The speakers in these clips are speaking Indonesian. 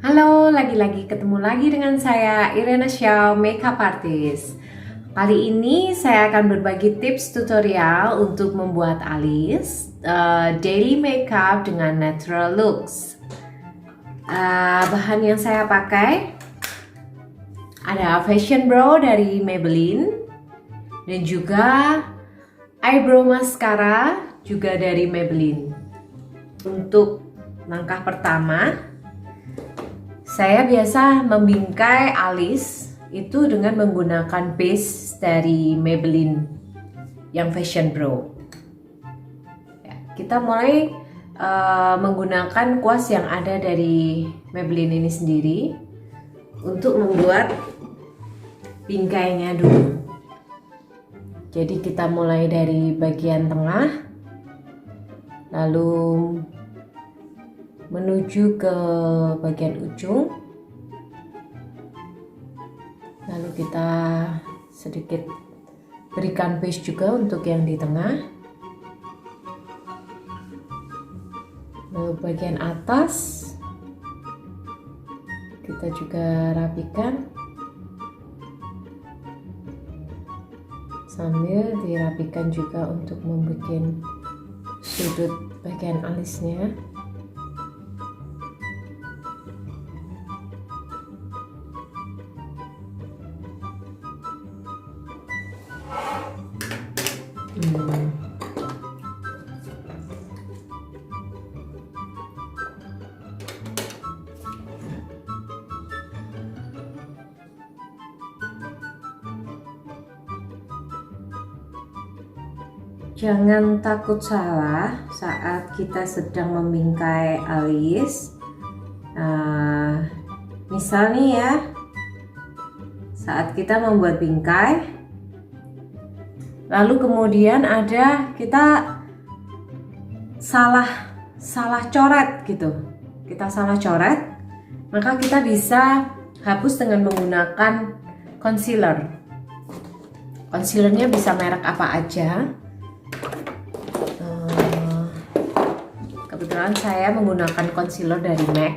Halo, lagi-lagi ketemu lagi dengan saya Irena Xiao, makeup artist. Kali ini saya akan berbagi tips tutorial untuk membuat alis daily makeup dengan natural looks. Bahan yang saya pakai ada Fashion Brow dari Maybelline dan juga eyebrow mascara juga dari Maybelline. Untuk langkah pertama, saya biasa membingkai alis itu dengan menggunakan base dari Maybelline yang Fashion Brow. Ya, kita mulai menggunakan kuas yang ada dari Maybelline ini sendiri untuk membuat bingkainya dulu. Jadi kita mulai dari bagian tengah, lalu menuju ke bagian ujung, lalu kita sedikit berikan base juga untuk yang di tengah, lalu bagian atas kita juga rapikan sambil dirapikan juga untuk membuat sudut bagian alisnya. Jangan takut salah saat kita sedang membingkai alis. Misal nih ya, saat kita membuat bingkai, lalu kemudian ada kita salah coret gitu, kita salah coret, maka kita bisa hapus dengan menggunakan concealer. Concealernya bisa merek apa aja. Kebetulan saya menggunakan concealer dari MAC.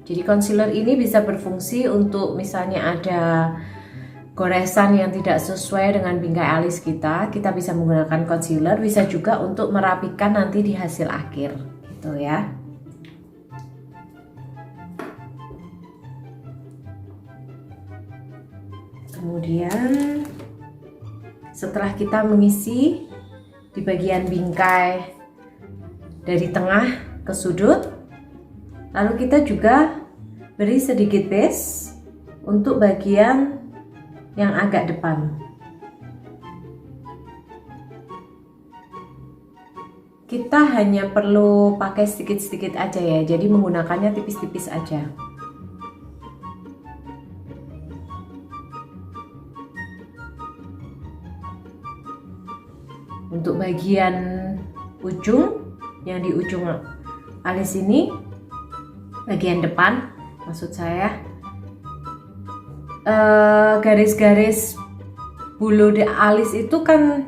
Jadi concealer ini bisa berfungsi untuk misalnya ada goresan yang tidak sesuai dengan bingkai alis kita bisa menggunakan concealer. Bisa juga untuk merapikan nanti di hasil akhir gitu ya. Kemudian setelah kita mengisi di bagian bingkai dari tengah ke sudut, lalu kita juga beri sedikit base untuk bagian yang agak depan. Kita hanya perlu pakai sedikit-sedikit aja ya, jadi menggunakannya tipis-tipis aja. Untuk bagian ujung, yang di ujung alis ini, bagian depan maksud saya, garis-garis bulu di alis itu kan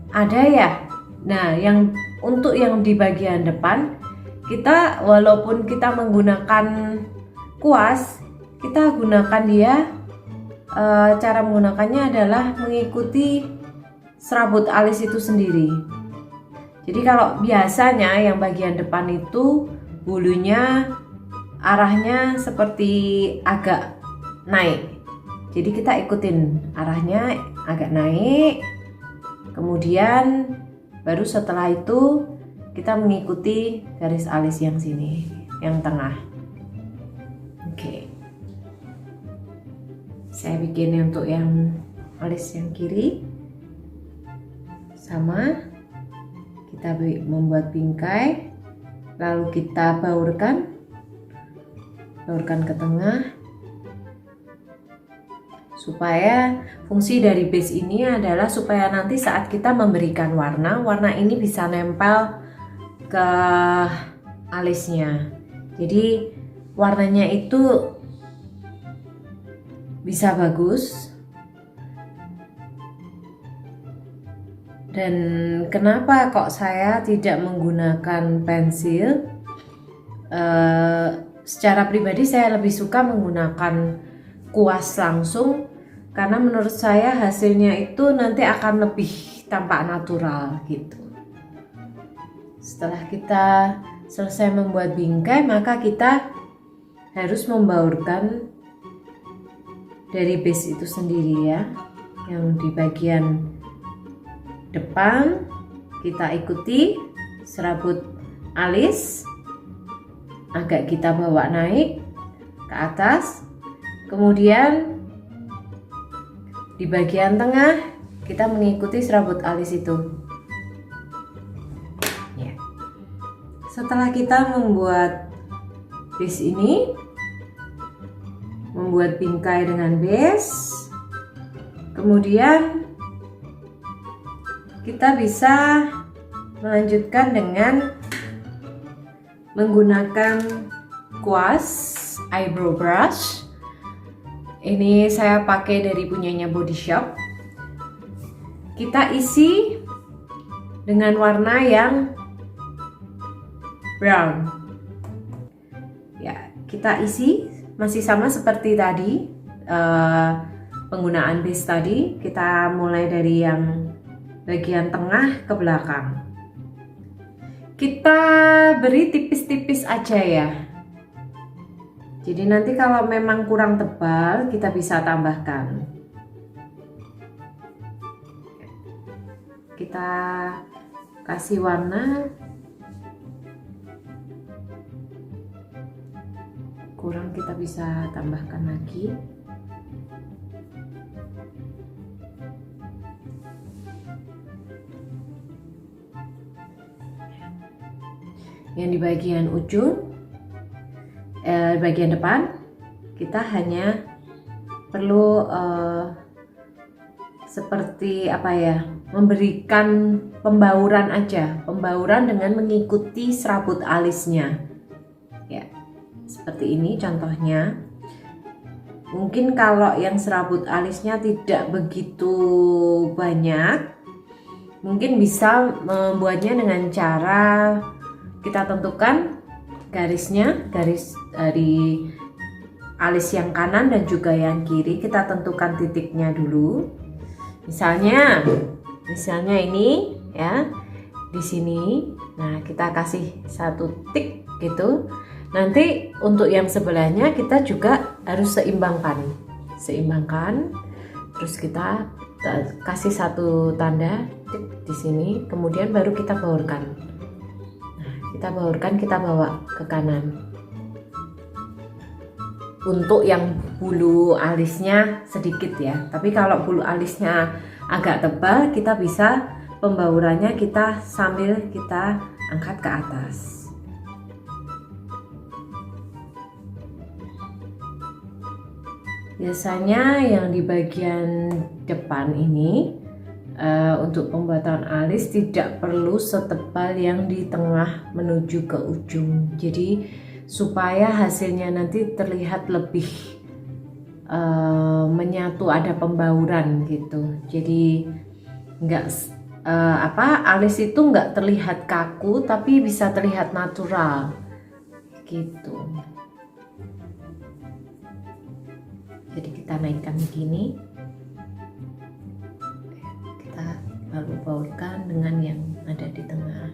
ada ya. Nah, untuk yang di bagian depan, kita walaupun kita menggunakan kuas, kita gunakan dia, cara menggunakannya adalah mengikuti serabut alis itu sendiri. Jadi kalau biasanya yang bagian depan itu bulunya arahnya seperti agak naik, jadi kita ikutin arahnya agak naik, kemudian baru setelah itu kita mengikuti garis alis yang sini, yang tengah. Oke, saya bikin untuk yang alis yang kiri. Sama, kita membuat bingkai, lalu kita baurkan ke tengah, supaya fungsi dari base ini adalah supaya nanti saat kita memberikan warna ini bisa nempel ke alisnya. Jadi warnanya itu bisa bagus. Dan kenapa kok saya tidak menggunakan pensil? secara pribadi saya lebih suka menggunakan kuas langsung karena menurut saya hasilnya itu nanti akan lebih tampak natural gitu. Setelah kita selesai membuat bingkai, maka kita harus membaurkan dari base itu sendiri ya. Yang di bagian depan kita ikuti serabut alis, agak kita bawa naik ke atas, kemudian di bagian tengah kita mengikuti serabut alis itu ya. Setelah kita membuat base ini, membuat bingkai dengan base, kemudian kita bisa melanjutkan dengan menggunakan kuas eyebrow brush. Ini saya pakai dari punyanya Body Shop. Kita isi dengan warna yang brown ya. Kita isi masih sama seperti tadi, penggunaan base tadi. Kita mulai dari yang bagian tengah ke belakang. Kita beri tipis-tipis aja ya. Jadi nanti kalau memang kurang tebal kita bisa tambahkan. Kita kasih warna. Kurang kita bisa tambahkan lagi. Yang di bagian ujung, bagian depan, kita hanya perlu seperti apa ya, memberikan pembauran aja, pembauran dengan mengikuti serabut alisnya ya. Seperti ini contohnya. Mungkin kalau yang serabut alisnya tidak begitu banyak, mungkin bisa membuatnya dengan cara kita tentukan garisnya, garis dari alis yang kanan dan juga yang kiri. Kita tentukan titiknya dulu. Misalnya ini ya, di sini. Nah, kita kasih satu tik gitu. Nanti untuk yang sebelahnya kita juga harus seimbangkan. Terus kita kasih satu tanda tik di sini, kemudian baru kita baurkan. Kita baurkan, kita bawa ke kanan. Untuk yang bulu alisnya sedikit ya, tapi kalau bulu alisnya agak tebal, kita bisa pembaurannya kita sambil kita angkat ke atas. Biasanya yang di bagian depan ini untuk pembuatan alis tidak perlu setebal yang di tengah menuju ke ujung. Jadi supaya hasilnya nanti terlihat lebih menyatu, ada pembauran gitu. Jadi nggak alis itu nggak terlihat kaku, tapi bisa terlihat natural gitu. Jadi kita naikkan begini, kita lalu baurkan dengan yang ada di tengah.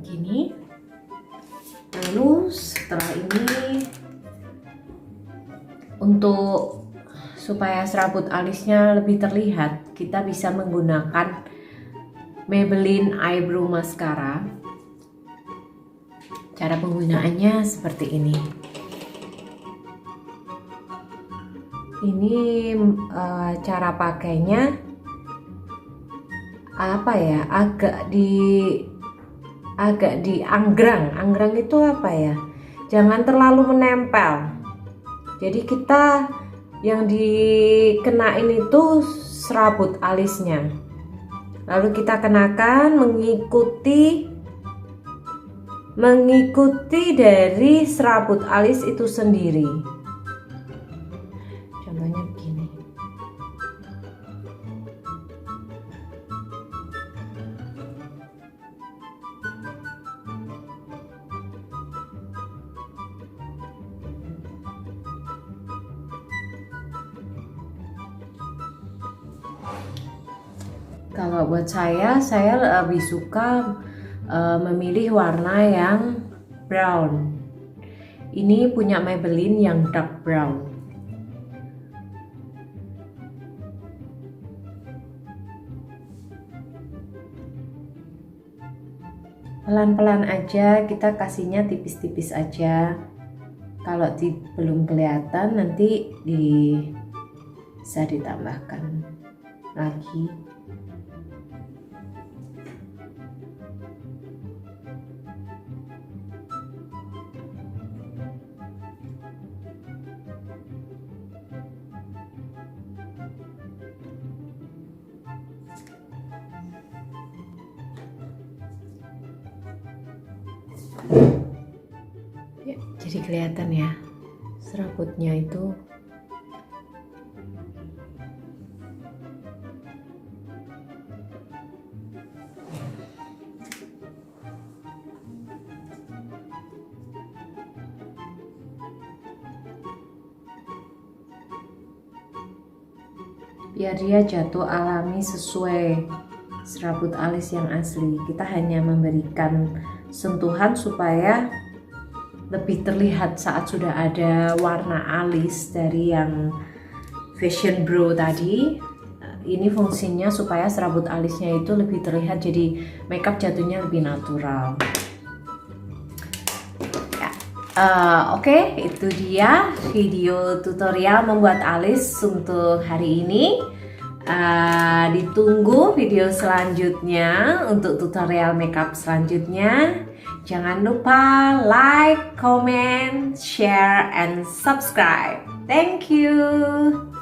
Gini. Lalu setelah ini, untuk supaya serabut alisnya lebih terlihat, kita bisa menggunakan Maybelline Eyebrow Mascara. Cara penggunaannya seperti ini. Ini cara pakainya apa ya? Agak di anggrang. Anggrang itu apa ya? Jangan terlalu menempel. Jadi kita yang dikenain itu serabut alisnya. Lalu kita kenakan mengikuti dari serabut alis itu sendiri. Kalau buat saya lebih suka memilih warna yang brown. Ini punya Maybelline yang dark brown. Pelan-pelan aja, kita kasihnya tipis-tipis aja. Kalau belum kelihatan nanti bisa ditambahkan lagi. Ya, jadi kelihatan ya serabutnya itu. Biar dia jatuh alami sesuai serabut alis yang asli. Kita hanya memberikan sentuhan supaya lebih terlihat saat sudah ada warna alis dari yang Fashion Bro tadi. Ini fungsinya supaya serabut alisnya itu lebih terlihat, jadi makeup jatuhnya lebih natural. Oke, itu dia video tutorial membuat alis untuk hari ini. Ditunggu video selanjutnya untuk tutorial makeup selanjutnya. Jangan lupa like, comment, share, and subscribe. Thank you.